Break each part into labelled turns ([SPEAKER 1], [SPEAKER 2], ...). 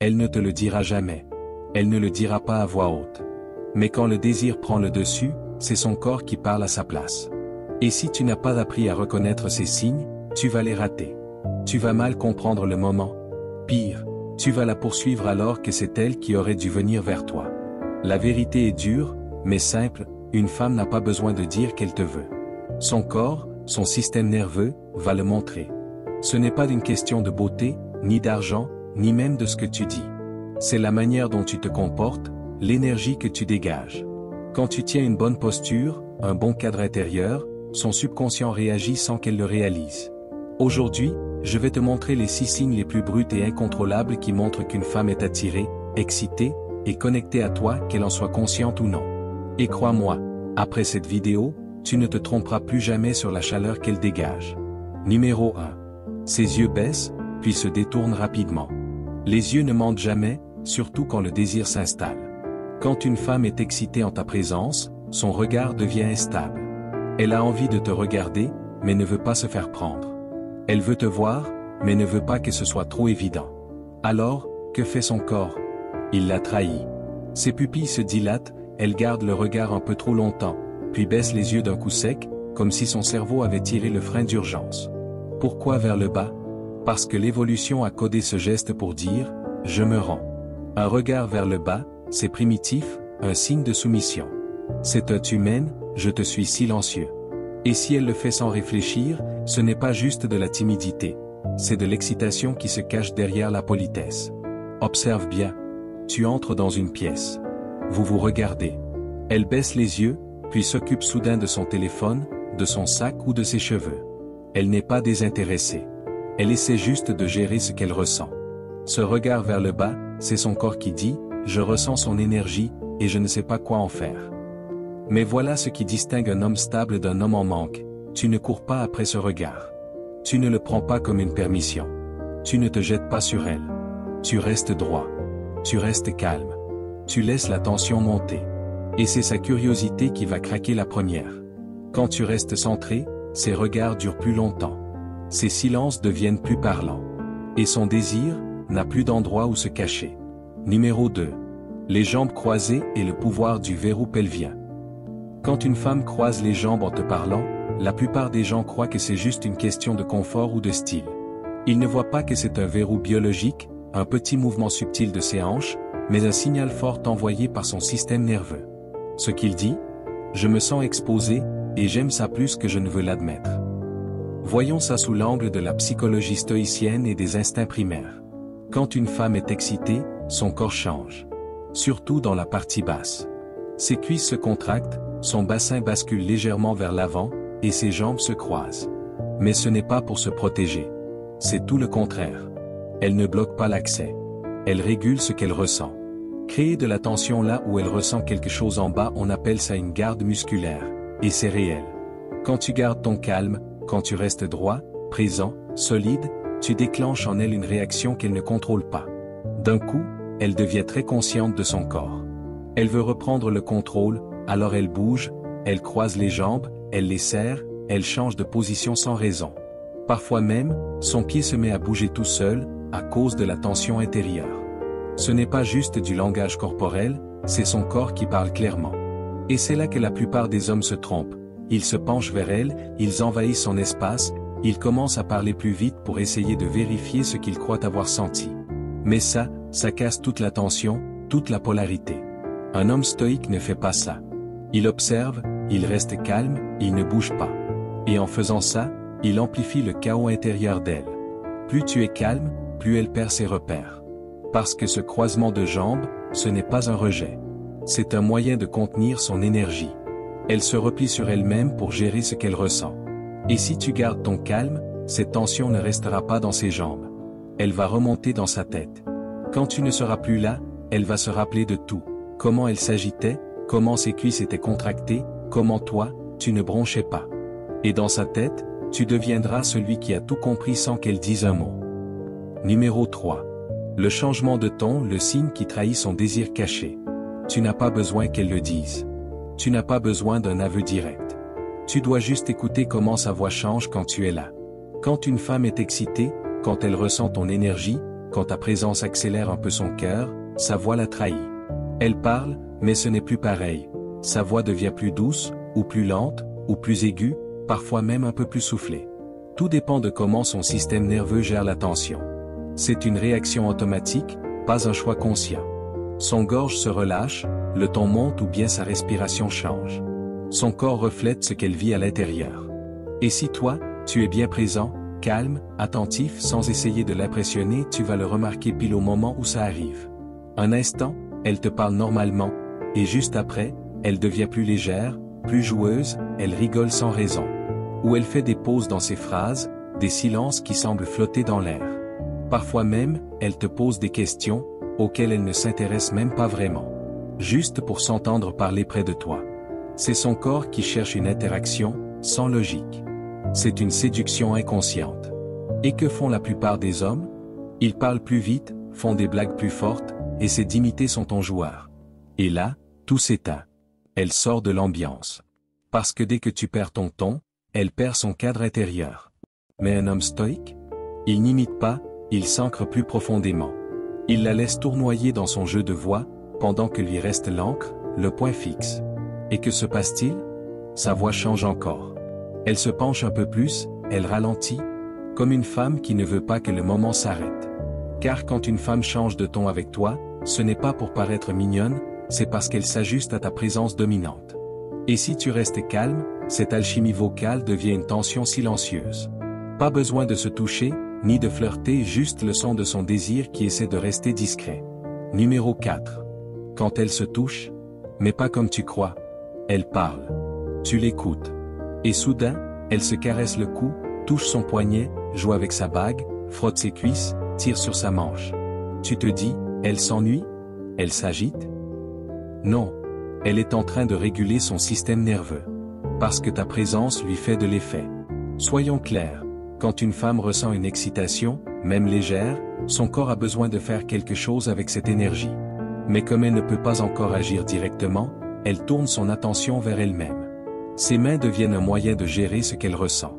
[SPEAKER 1] Elle ne te le dira jamais. Elle ne le dira pas à voix haute. Mais quand le désir prend le dessus, c'est son corps qui parle à sa place. Et si tu n'as pas appris à reconnaître ces signes, tu vas les rater. Tu vas mal comprendre le moment. Pire, tu vas la poursuivre alors que c'est elle qui aurait dû venir vers toi. La vérité est dure, mais simple, une femme n'a pas besoin de dire qu'elle te veut. Son corps, son système nerveux, va le montrer. Ce n'est pas une question de beauté, ni d'argent, ni même de ce que tu dis. C'est la manière dont tu te comportes, l'énergie que tu dégages. Quand tu tiens une bonne posture, un bon cadre intérieur, son subconscient réagit sans qu'elle le réalise. Aujourd'hui, je vais te montrer les 6 signes les plus bruts et incontrôlables qui montrent qu'une femme est attirée, excitée, et connectée à toi, qu'elle en soit consciente ou non. Et crois-moi, après cette vidéo, tu ne te tromperas plus jamais sur la chaleur qu'elle dégage. Numéro 1. Ses yeux baissent, puis se détournent rapidement. Les yeux ne mentent jamais, surtout quand le désir s'installe. Quand une femme est excitée en ta présence, son regard devient instable. Elle a envie de te regarder, mais ne veut pas se faire prendre. Elle veut te voir, mais ne veut pas que ce soit trop évident. Alors, que fait son corps? Il la trahit. Ses pupilles se dilatent, elle garde le regard un peu trop longtemps, puis baisse les yeux d'un coup sec, comme si son cerveau avait tiré le frein d'urgence. Pourquoi vers le bas? Parce que l'évolution a codé ce geste pour dire « je me rends ». Un regard vers le bas, c'est primitif, un signe de soumission. C'est un « tu mènes, je te suis silencieux ». Et si elle le fait sans réfléchir, ce n'est pas juste de la timidité, c'est de l'excitation qui se cache derrière la politesse. Observe bien. Tu entres dans une pièce. Vous vous regardez. Elle baisse les yeux, puis s'occupe soudain de son téléphone, de son sac ou de ses cheveux. Elle n'est pas désintéressée. Elle essaie juste de gérer ce qu'elle ressent. Ce regard vers le bas, c'est son corps qui dit « je ressens son énergie, et je ne sais pas quoi en faire ». Mais voilà ce qui distingue un homme stable d'un homme en manque, tu ne cours pas après ce regard. Tu ne le prends pas comme une permission. Tu ne te jettes pas sur elle. Tu restes droit. Tu restes calme. Tu laisses la tension monter. Et c'est sa curiosité qui va craquer la première. Quand tu restes centré, ses regards durent plus longtemps. Ses silences deviennent plus parlants. Et son désir n'a plus d'endroit où se cacher. Numéro 2. Les jambes croisées et le pouvoir du verrou pelvien. Quand une femme croise les jambes en te parlant, la plupart des gens croient que c'est juste une question de confort ou de style. Ils ne voient pas que c'est un verrou biologique, un petit mouvement subtil de ses hanches, mais un signal fort envoyé par son système nerveux. Ce qu'il dit? Je me sens exposé, et j'aime ça plus que je ne veux l'admettre. Voyons ça sous l'angle de la psychologie stoïcienne et des instincts primaires. Quand une femme est excitée, son corps change. Surtout dans la partie basse. Ses cuisses se contractent, son bassin bascule légèrement vers l'avant, et ses jambes se croisent. Mais ce n'est pas pour se protéger. C'est tout le contraire. Elle ne bloque pas l'accès. Elle régule ce qu'elle ressent. Créer de la tension là où elle ressent quelque chose en bas, on appelle ça une garde musculaire. Et c'est réel. Quand tu gardes ton calme, quand tu restes droit, présent, solide, tu déclenches en elle une réaction qu'elle ne contrôle pas. D'un coup, elle devient très consciente de son corps. Elle veut reprendre le contrôle, alors elle bouge, elle croise les jambes, elle les serre, elle change de position sans raison. Parfois même, son pied se met à bouger tout seul, à cause de la tension intérieure. Ce n'est pas juste du langage corporel, c'est son corps qui parle clairement. Et c'est là que la plupart des hommes se trompent. Ils se penchent vers elle, ils envahissent son espace, ils commencent à parler plus vite pour essayer de vérifier ce qu'ils croient avoir senti. Mais ça casse toute la tension, toute la polarité. Un homme stoïque ne fait pas ça. Il observe, il reste calme, il ne bouge pas. Et en faisant ça, il amplifie le chaos intérieur d'elle. Plus tu es calme, plus elle perd ses repères. Parce que ce croisement de jambes, ce n'est pas un rejet. C'est un moyen de contenir son énergie. Elle se replie sur elle-même pour gérer ce qu'elle ressent. Et si tu gardes ton calme, cette tension ne restera pas dans ses jambes. Elle va remonter dans sa tête. Quand tu ne seras plus là, elle va se rappeler de tout. Comment elle s'agitait, comment ses cuisses étaient contractées, comment toi, tu ne bronchais pas. Et dans sa tête, tu deviendras celui qui a tout compris sans qu'elle dise un mot. Numéro 3. Le changement de ton, le signe qui trahit son désir caché. Tu n'as pas besoin qu'elle le dise. Tu n'as pas besoin d'un aveu direct. Tu dois juste écouter comment sa voix change quand tu es là. Quand une femme est excitée, quand elle ressent ton énergie, quand ta présence accélère un peu son cœur, sa voix la trahit. Elle parle, mais ce n'est plus pareil. Sa voix devient plus douce, ou plus lente, ou plus aiguë, parfois même un peu plus soufflée. Tout dépend de comment son système nerveux gère la tension. C'est une réaction automatique, pas un choix conscient. Son gorge se relâche, le ton monte ou bien sa respiration change. Son corps reflète ce qu'elle vit à l'intérieur. Et si toi, tu es bien présent, calme, attentif sans essayer de l'impressionner, tu vas le remarquer pile au moment où ça arrive. Un instant, elle te parle normalement, et juste après, elle devient plus légère, plus joueuse, elle rigole sans raison. Ou elle fait des pauses dans ses phrases, des silences qui semblent flotter dans l'air. Parfois même, elle te pose des questions, auxquelles elle ne s'intéresse même pas vraiment. Juste pour s'entendre parler près de toi. C'est son corps qui cherche une interaction, sans logique. C'est une séduction inconsciente. Et que font la plupart des hommes? Ils parlent plus vite, font des blagues plus fortes, et essaient d'imiter son ton joueur. Et là, tout s'éteint. Elle sort de l'ambiance. Parce que dès que tu perds ton ton, elle perd son cadre intérieur. Mais un homme stoïque? Il n'imite pas, il s'ancre plus profondément. Il la laisse tournoyer dans son jeu de voix, pendant que lui reste l'encre, le point fixe. Et que se passe-t-il? Sa voix change encore. Elle se penche un peu plus, elle ralentit, comme une femme qui ne veut pas que le moment s'arrête. Car quand une femme change de ton avec toi, ce n'est pas pour paraître mignonne, c'est parce qu'elle s'ajuste à ta présence dominante. Et si tu restes calme, cette alchimie vocale devient une tension silencieuse. Pas besoin de se toucher, ni de flirter, juste le son de son désir qui essaie de rester discret. Numéro 4. Quand elle se touche, mais pas comme tu crois. Elle parle. Tu l'écoutes. Et soudain, elle se caresse le cou, touche son poignet, joue avec sa bague, frotte ses cuisses, tire sur sa manche. Tu te dis, elle s'ennuie? Elle s'agite? Non. Elle est en train de réguler son système nerveux. Parce que ta présence lui fait de l'effet. Soyons clairs. Quand une femme ressent une excitation, même légère, son corps a besoin de faire quelque chose avec cette énergie. Mais comme elle ne peut pas encore agir directement, elle tourne son attention vers elle-même. Ses mains deviennent un moyen de gérer ce qu'elle ressent.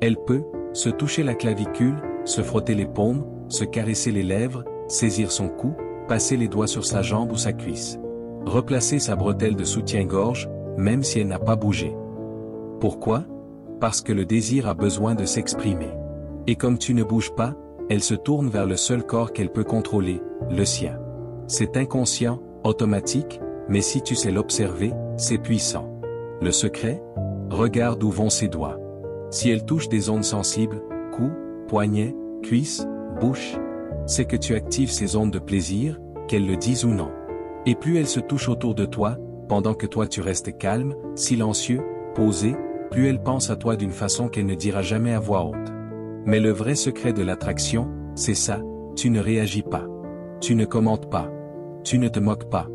[SPEAKER 1] Elle peut se toucher la clavicule, se frotter les paumes, se caresser les lèvres, saisir son cou, passer les doigts sur sa jambe ou sa cuisse. Replacer sa bretelle de soutien-gorge, même si elle n'a pas bougé. Pourquoi? Parce que le désir a besoin de s'exprimer. Et comme tu ne bouges pas, elle se tourne vers le seul corps qu'elle peut contrôler, le sien. C'est inconscient, automatique, mais si tu sais l'observer, c'est puissant. Le secret? Regarde où vont ses doigts. Si elle touche des zones sensibles, cou, poignet, cuisse, bouche, c'est que tu actives ces zones de plaisir, qu'elle le dise ou non. Et plus elle se touche autour de toi, pendant que toi tu restes calme, silencieux, posé, plus elle pense à toi d'une façon qu'elle ne dira jamais à voix haute. Mais le vrai secret de l'attraction, c'est ça, tu ne réagis pas. Tu ne commentes pas. Tu ne te moques pas.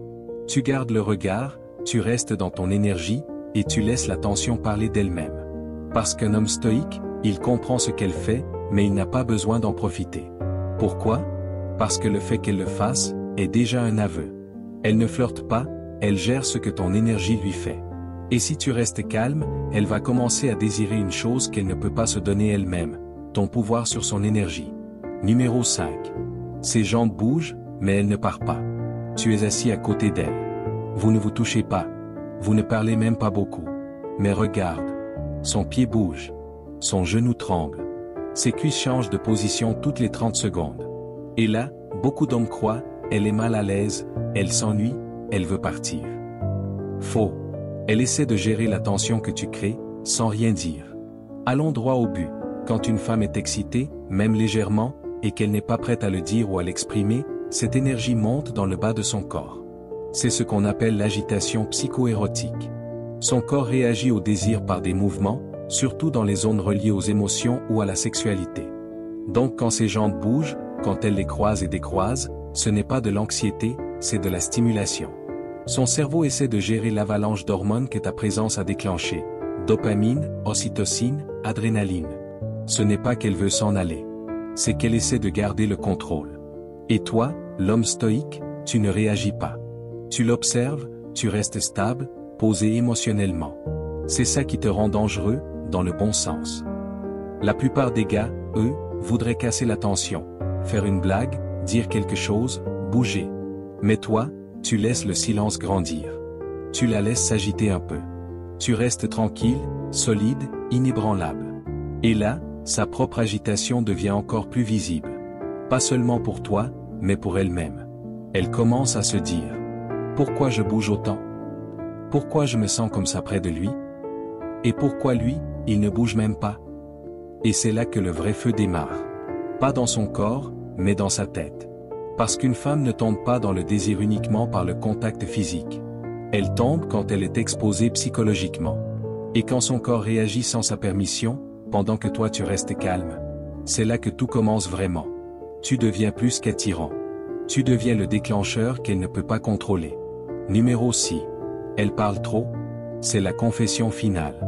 [SPEAKER 1] Tu gardes le regard, tu restes dans ton énergie, et tu laisses la tension parler d'elle-même. Parce qu'un homme stoïque, il comprend ce qu'elle fait, mais il n'a pas besoin d'en profiter. Pourquoi? Parce que le fait qu'elle le fasse, est déjà un aveu. Elle ne flirte pas, elle gère ce que ton énergie lui fait. Et si tu restes calme, elle va commencer à désirer une chose qu'elle ne peut pas se donner elle-même, ton pouvoir sur son énergie. Numéro 5. Ses jambes bougent, mais elle ne part pas. Tu es assis à côté d'elle. Vous ne vous touchez pas. Vous ne parlez même pas beaucoup. Mais regarde. Son pied bouge. Son genou tremble. Ses cuisses changent de position toutes les 30 secondes. Et là, beaucoup d'hommes croient, elle est mal à l'aise, elle s'ennuie, elle veut partir. Faux. Elle essaie de gérer la tension que tu crées, sans rien dire. Allons droit au but. Quand une femme est excitée, même légèrement, et qu'elle n'est pas prête à le dire ou à l'exprimer, cette énergie monte dans le bas de son corps. C'est ce qu'on appelle l'agitation psycho-érotique. Son corps réagit au désir par des mouvements, surtout dans les zones reliées aux émotions ou à la sexualité. Donc quand ses jambes bougent, quand elle les croise et décroise, ce n'est pas de l'anxiété, c'est de la stimulation. Son cerveau essaie de gérer l'avalanche d'hormones que ta présence a déclenchée. Dopamine, ocytocine, adrénaline. Ce n'est pas qu'elle veut s'en aller. C'est qu'elle essaie de garder le contrôle. Et toi, l'homme stoïque, tu ne réagis pas. Tu l'observes, tu restes stable, posé émotionnellement. C'est ça qui te rend dangereux, dans le bon sens. La plupart des gars, eux, voudraient casser la tension, faire une blague, dire quelque chose, bouger. Mais toi, tu laisses le silence grandir. Tu la laisses s'agiter un peu. Tu restes tranquille, solide, inébranlable. Et là, sa propre agitation devient encore plus visible. Pas seulement pour toi, mais pour elle-même. Elle commence à se dire: pourquoi je bouge autant? Pourquoi je me sens comme ça près de lui? Et pourquoi lui, il ne bouge même pas? Et c'est là que le vrai feu démarre. Pas dans son corps, mais dans sa tête. Parce qu'une femme ne tombe pas dans le désir uniquement par le contact physique. Elle tombe quand elle est exposée psychologiquement. Et quand son corps réagit sans sa permission, pendant que toi tu restes calme. C'est là que tout commence vraiment. Tu deviens plus qu'attirant. Tu deviens le déclencheur qu'elle ne peut pas contrôler. Numéro 6. Elle parle trop. C'est la confession finale.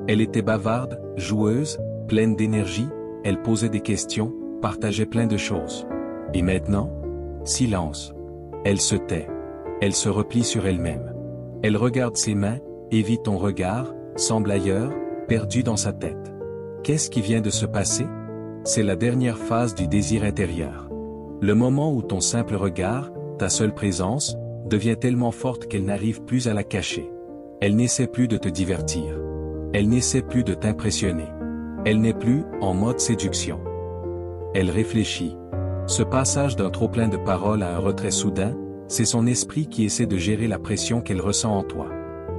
[SPEAKER 1] Elle était bavarde, joueuse, pleine d'énergie, elle posait des questions, partageait plein de choses. Et maintenant? Silence. Elle se tait. Elle se replie sur elle-même. Elle regarde ses mains, évite ton regard, semble ailleurs, perdue dans sa tête. Qu'est-ce qui vient de se passer? C'est la dernière phase du désir intérieur. Le moment où ton simple regard, ta seule présence, devient tellement forte qu'elle n'arrive plus à la cacher. Elle n'essaie plus de te divertir. Elle n'essaie plus de t'impressionner. Elle n'est plus en mode séduction. Elle réfléchit. Ce passage d'un trop-plein de paroles à un retrait soudain, c'est son esprit qui essaie de gérer la pression qu'elle ressent en toi.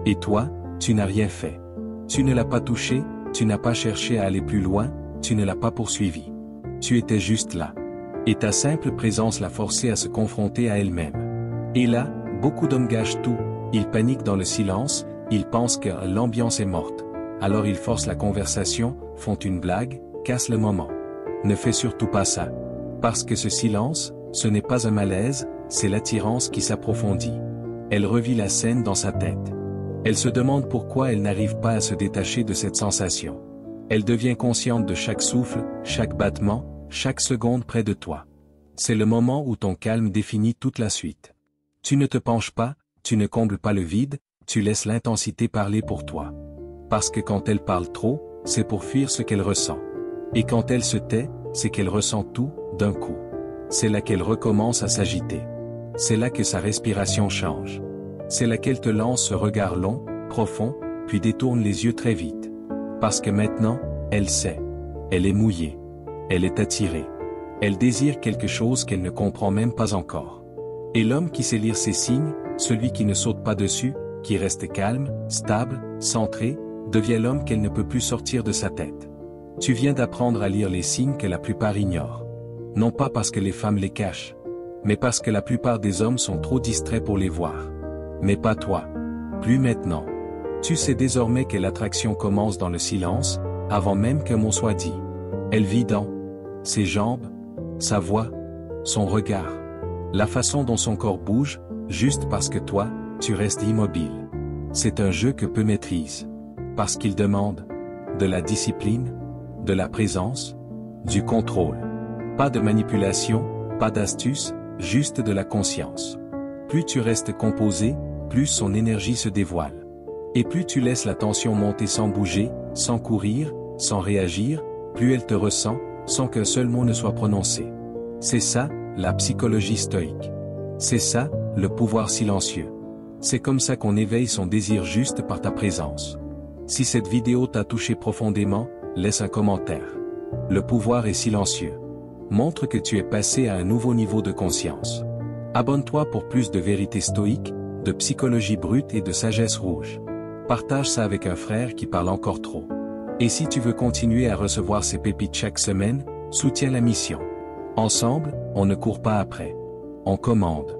[SPEAKER 1] Et toi, tu n'as rien fait. Tu ne l'as pas touché, tu n'as pas cherché à aller plus loin, tu ne l'as pas poursuivi. Tu étais juste là. Et ta simple présence l'a forcée à se confronter à elle-même. Et là, beaucoup d'hommes gâchent tout, ils paniquent dans le silence, ils pensent que l'ambiance est morte. Alors ils forcent la conversation, font une blague, cassent le moment. Ne fais surtout pas ça. Parce que ce silence, ce n'est pas un malaise, c'est l'attirance qui s'approfondit. Elle revit la scène dans sa tête. Elle se demande pourquoi elle n'arrive pas à se détacher de cette sensation. Elle devient consciente de chaque souffle, chaque battement, chaque seconde près de toi. C'est le moment où ton calme définit toute la suite. Tu ne te penches pas, tu ne combles pas le vide, tu laisses l'intensité parler pour toi. Parce que quand elle parle trop, c'est pour fuir ce qu'elle ressent. Et quand elle se tait, c'est qu'elle ressent tout, d'un coup. C'est là qu'elle recommence à s'agiter. C'est là que sa respiration change. C'est là qu'elle te lance ce regard long, profond, puis détourne les yeux très vite. Parce que maintenant, elle sait. Elle est mouillée. Elle est attirée. Elle désire quelque chose qu'elle ne comprend même pas encore. Et l'homme qui sait lire ses signes, celui qui ne saute pas dessus, qui reste calme, stable, centré, devient l'homme qu'elle ne peut plus sortir de sa tête. Tu viens d'apprendre à lire les signes que la plupart ignorent. Non pas parce que les femmes les cachent, mais parce que la plupart des hommes sont trop distraits pour les voir. Mais pas toi. Plus maintenant. Tu sais désormais que l'attraction commence dans le silence, avant même qu'un mot soit dit. Elle vit dans ses jambes, sa voix, son regard, la façon dont son corps bouge, juste parce que toi, tu restes immobile. C'est un jeu que peu maîtrisent. Parce qu'il demande de la discipline, de la présence, du contrôle. Pas de manipulation, pas d'astuce, juste de la conscience. Plus tu restes composé, plus son énergie se dévoile. Et plus tu laisses la tension monter sans bouger, sans courir, sans réagir, plus elle te ressent, sans qu'un seul mot ne soit prononcé. C'est ça, la psychologie stoïque. C'est ça, le pouvoir silencieux. C'est comme ça qu'on éveille son désir juste par ta présence. Si cette vidéo t'a touché profondément, laisse un commentaire. Le pouvoir est silencieux. Montre que tu es passé à un nouveau niveau de conscience. Abonne-toi pour plus de vérité stoïque, de psychologie brute et de sagesse rouge. Partage ça avec un frère qui parle encore trop. Et si tu veux continuer à recevoir ces pépites chaque semaine, soutiens la mission. Ensemble, on ne court pas après. On commande.